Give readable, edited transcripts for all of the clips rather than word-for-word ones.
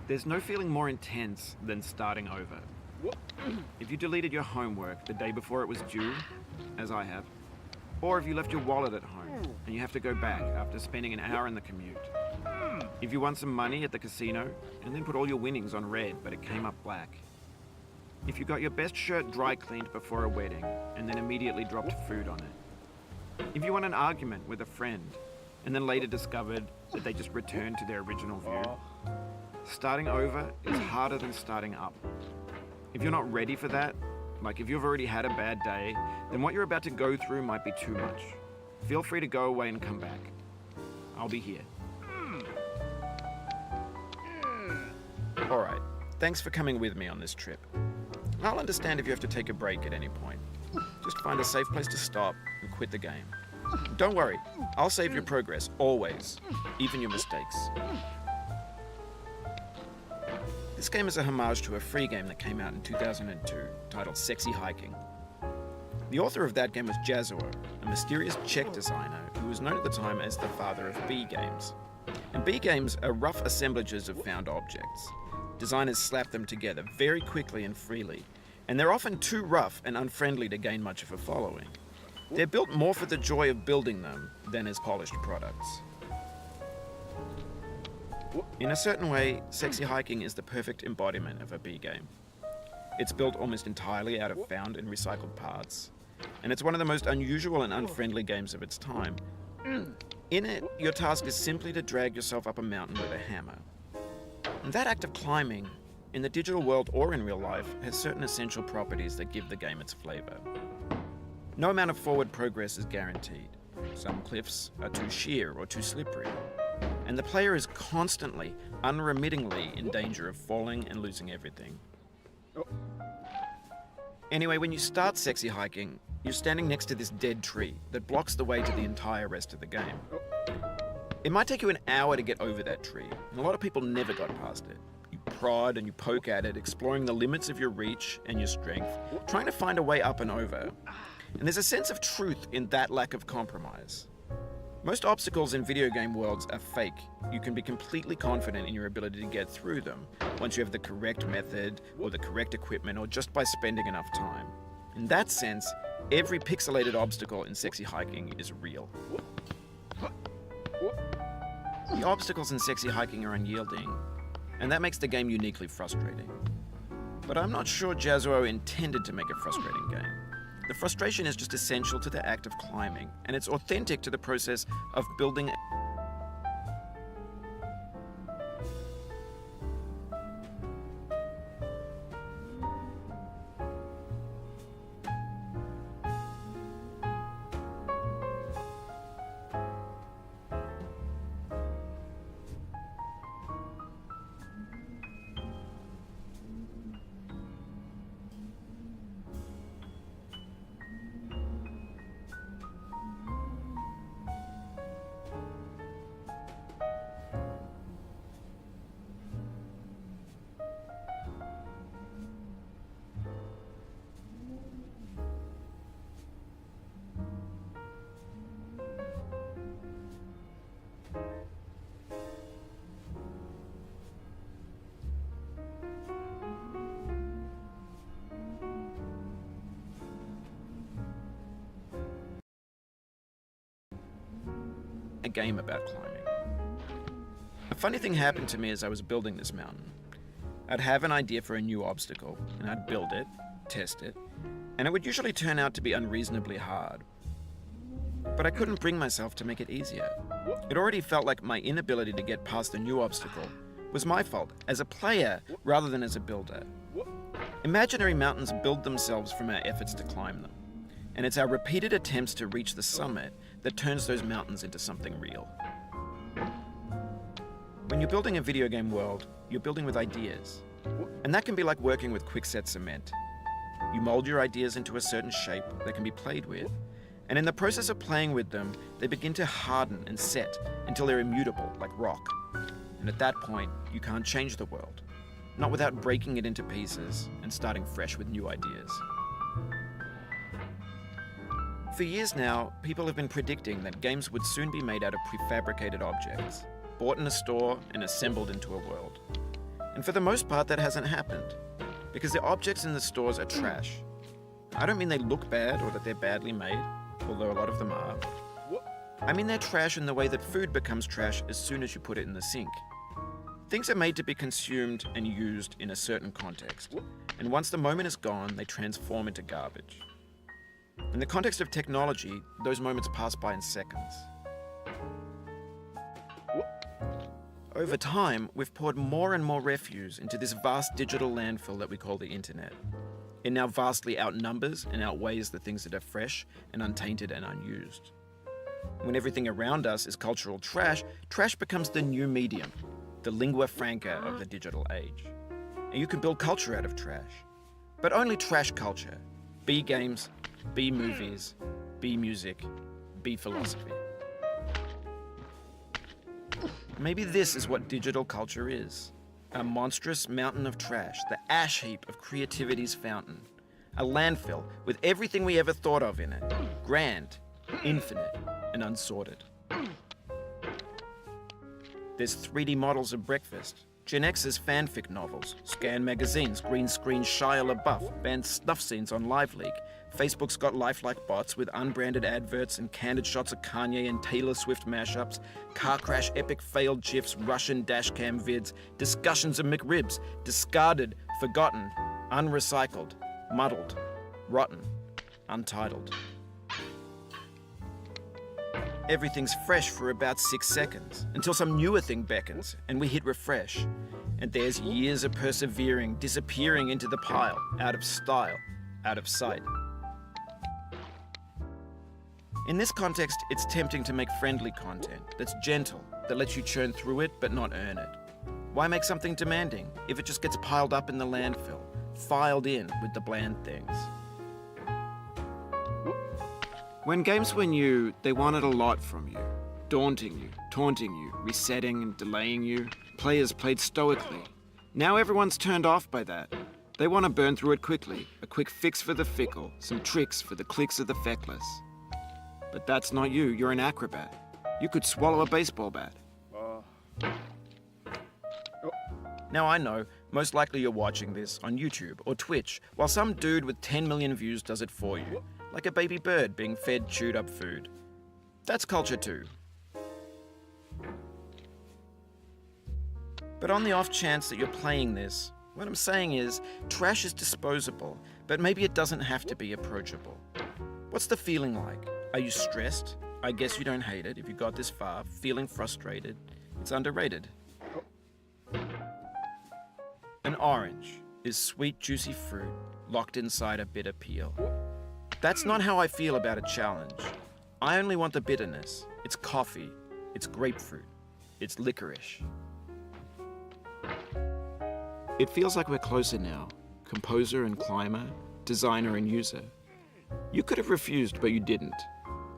There's no feeling more intense than starting over. If you deleted your homework the day before it was due, as I have, or if you left your wallet at home and you have to go back after spending an hour in the commute. If you won some money at the casino and then put all your winnings on red but it came up black. If you got your best shirt dry cleaned before a wedding and then immediately dropped food on it. If you won an argument with a friend and then later discovered that they just returned to their original view. Starting over is harder than starting up. If you're not ready for that, like if you've already had a bad day, then what you're about to go through might be too much. Feel free to go away and come back. I'll be here. Alright, thanks for coming with me on this trip. I'll understand if you have to take a break at any point. Just find a safe place to stop and quit the game. Don't worry, I'll save your progress, always, even your mistakes. This game is a homage to a free game that came out in 2002, titled Sexy Hiking. The author of that game was Jazuo, a mysterious Czech designer who was known at the time as the father of B games. And B games are rough assemblages of found objects. Designers slap them together very quickly and freely, and they're often too rough and unfriendly to gain much of a following. They're built more for the joy of building them than as polished products. In a certain way, Sexy Hiking is the perfect embodiment of a B game. It's built almost entirely out of found and recycled parts, and it's one of the most unusual and unfriendly games of its time. In it, your task is simply to drag yourself up a mountain with a hammer. And that act of climbing, in the digital world or in real life, has certain essential properties that give the game its flavor. No amount of forward progress is guaranteed. Some cliffs are too sheer or too slippery, and the player is constantly, unremittingly in danger of falling and losing everything. Anyway, when you start Sexy Hiking, you're standing next to this dead tree that blocks the way to the entire rest of the game. It might take you an hour to get over that tree, and a lot of people never got past it. You prod and you poke at it, exploring the limits of your reach and your strength, trying to find a way up and over. And there's a sense of truth in that lack of compromise. Most obstacles in video game worlds are fake. You can be completely confident in your ability to get through them once you have the correct method or the correct equipment or just by spending enough time. In that sense, every pixelated obstacle in Sexy Hiking is real. The obstacles in Sexy Hiking are unyielding, and that makes the game uniquely frustrating. But I'm not sure Jazuo intended to make a frustrating game. The frustration is just essential to the act of climbing, and it's authentic to the process of building. A game about climbing. A funny thing happened to me as I was building this mountain. I'd have an idea for a new obstacle, and I'd build it, test it, and it would usually turn out to be unreasonably hard. But I couldn't bring myself to make it easier. It already felt like my inability to get past the new obstacle was my fault as a player rather than as a builder. Imaginary mountains build themselves from our efforts to climb them, and it's our repeated attempts to reach the summit that turns those mountains into something real. When you're building a video game world, you're building with ideas. And that can be like working with quickset cement. You mold your ideas into a certain shape that can be played with, and in the process of playing with them, they begin to harden and set until they're immutable, like rock. And at that point, you can't change the world, not without breaking it into pieces and starting fresh with new ideas. For years now, people have been predicting that games would soon be made out of prefabricated objects, bought in a store and assembled into a world. And for the most part, that hasn't happened, because the objects in the stores are trash. I don't mean they look bad or that they're badly made, although a lot of them are. I mean they're trash in the way that food becomes trash as soon as you put it in the sink. Things are made to be consumed and used in a certain context, and once the moment is gone, they transform into garbage. In the context of technology, those moments pass by in seconds. Over time, we've poured more and more refuse into this vast digital landfill that we call the internet. It now vastly outnumbers and outweighs the things that are fresh and untainted and unused. When everything around us is cultural trash, trash becomes the new medium, the lingua franca of the digital age. And you can build culture out of trash. But only trash culture. B games, B movies, B music, B philosophy. Maybe this is what digital culture is. A monstrous mountain of trash, the ash heap of creativity's fountain. A landfill with everything we ever thought of in it. Grand, infinite, and unsorted. There's 3D models of breakfast, Gen X's fanfic novels, scan magazines, green screen Shia LaBeouf, banned snuff scenes on LiveLeak. Facebook's got lifelike bots with unbranded adverts and candid shots of Kanye and Taylor Swift mashups, car crash epic failed GIFs, Russian dashcam vids, discussions of McRibs, discarded, forgotten, unrecycled, muddled, rotten, untitled. Everything's fresh for about 6 seconds, until some newer thing beckons, and we hit refresh. And there's years of persevering, disappearing into the pile, out of style, out of sight. In this context, it's tempting to make friendly content that's gentle, that lets you churn through it but not earn it. Why make something demanding if it just gets piled up in the landfill, filed in with the bland things? When games were new, they wanted a lot from you. Daunting you, taunting you, resetting and delaying you. Players played stoically. Now everyone's turned off by that. They want to burn through it quickly. A quick fix for the fickle, some tricks for the clicks of the feckless. But that's not you, you're an acrobat. You could swallow a baseball bat. Now I know, most likely you're watching this on YouTube or Twitch, while some dude with 10 million views does it for you. Like a baby bird being fed chewed up food. That's culture too. But on the off chance that you're playing this, what I'm saying is, trash is disposable, but maybe it doesn't have to be approachable. What's the feeling like? Are you stressed? I guess you don't hate it if you got this far, feeling frustrated. It's underrated. An orange is sweet, juicy fruit locked inside a bitter peel. That's not how I feel about a challenge. I only want the bitterness. It's coffee. It's grapefruit. It's licorice. It feels like we're closer now. Composer and climber, designer and user. You could have refused, but you didn't.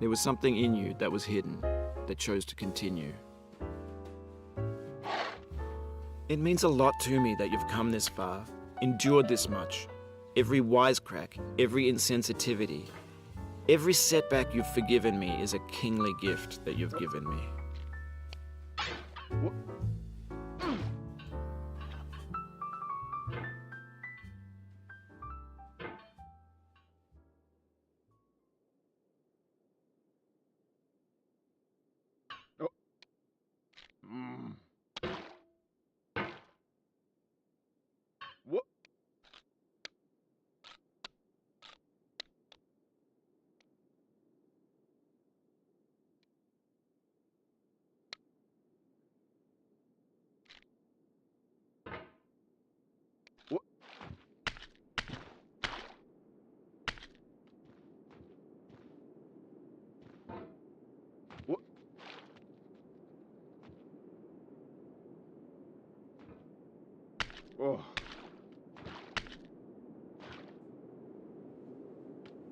There was something in you that was hidden, that chose to continue. It means a lot to me that you've come this far, endured this much. Every wisecrack, every insensitivity, every setback you've forgiven me is a kingly gift that you've given me.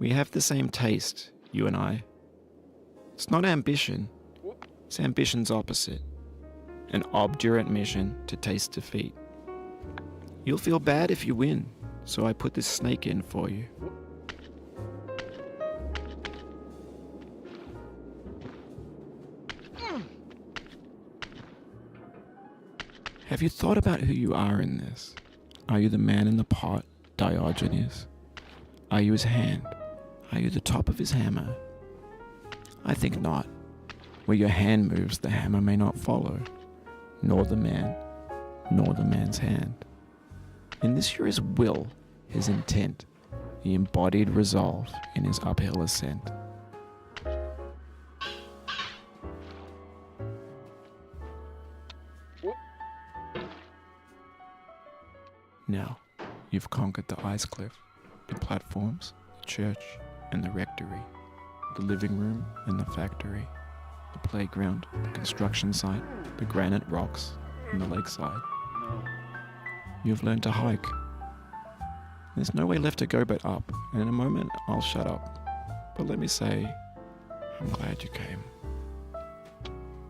We have the same taste, you and I. It's not ambition. It's ambition's opposite. An obdurate mission to taste defeat. You'll feel bad if you win, so I put this snake in for you. Have you thought about who you are in this? Are you the man in the pot, Diogenes? Are you his hand? Are you the top of his hammer? I think not. Where your hand moves, the hammer may not follow, nor the man, nor the man's hand. In this you're his will, his intent, the embodied resolve in his uphill ascent. Now, you've conquered the ice cliff, the platforms, the church, and the rectory, the living room and the factory, the playground, the construction site, the granite rocks, and the lakeside. You've learned to hike. There's no way left to go but up, and in a moment I'll shut up. But let me say, I'm glad you came.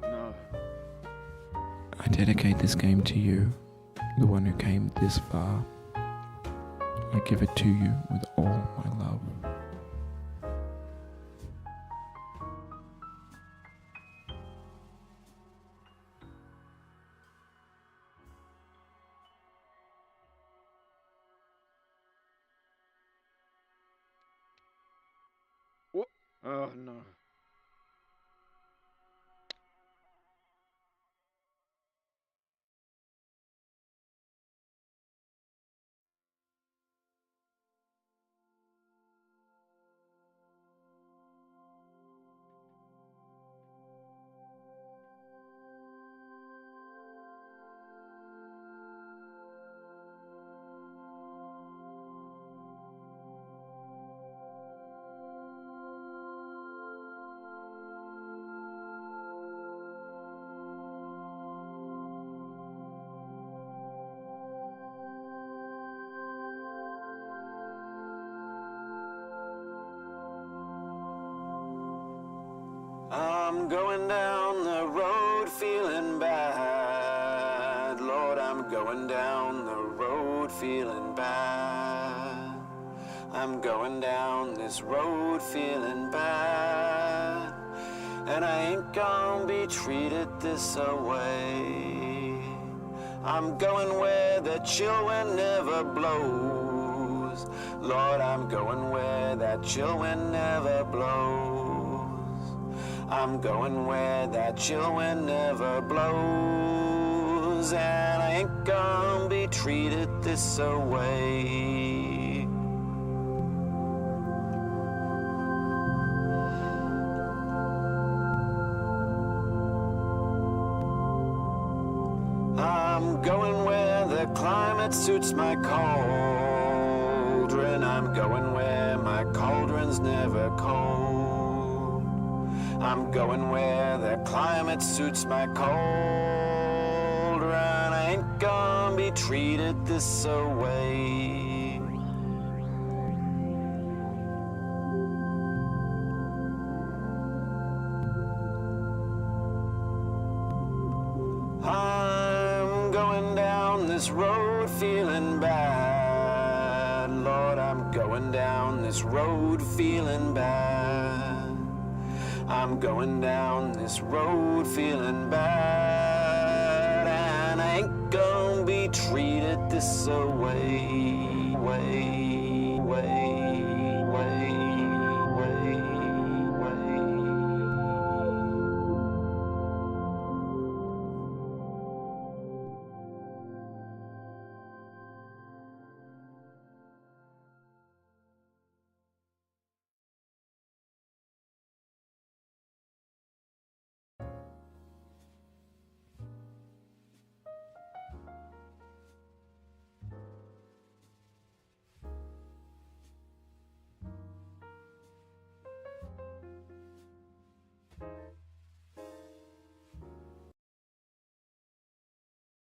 No. I dedicate this game to you, the one who came this far. I give it to you with all my love. Oh no. I'm going down the road feeling bad. Lord, I'm going down the road feeling bad. I'm going down this road feeling bad. And I ain't gonna be treated this away. I'm going where the chill wind never blows. Lord, I'm going where that chill wind never blows. I'm going where that chill wind never blows. And I ain't gonna be treated this away. I'm going where the climate suits my cauldron. I'm going where my cauldron's never cold. I'm going where the climate suits my cauldron. I ain't gonna be treated this away. I'm going down this road feeling bad. Lord, I'm going down this road feeling bad. I'm going down this road feeling bad. And I ain't gonna be treated this away.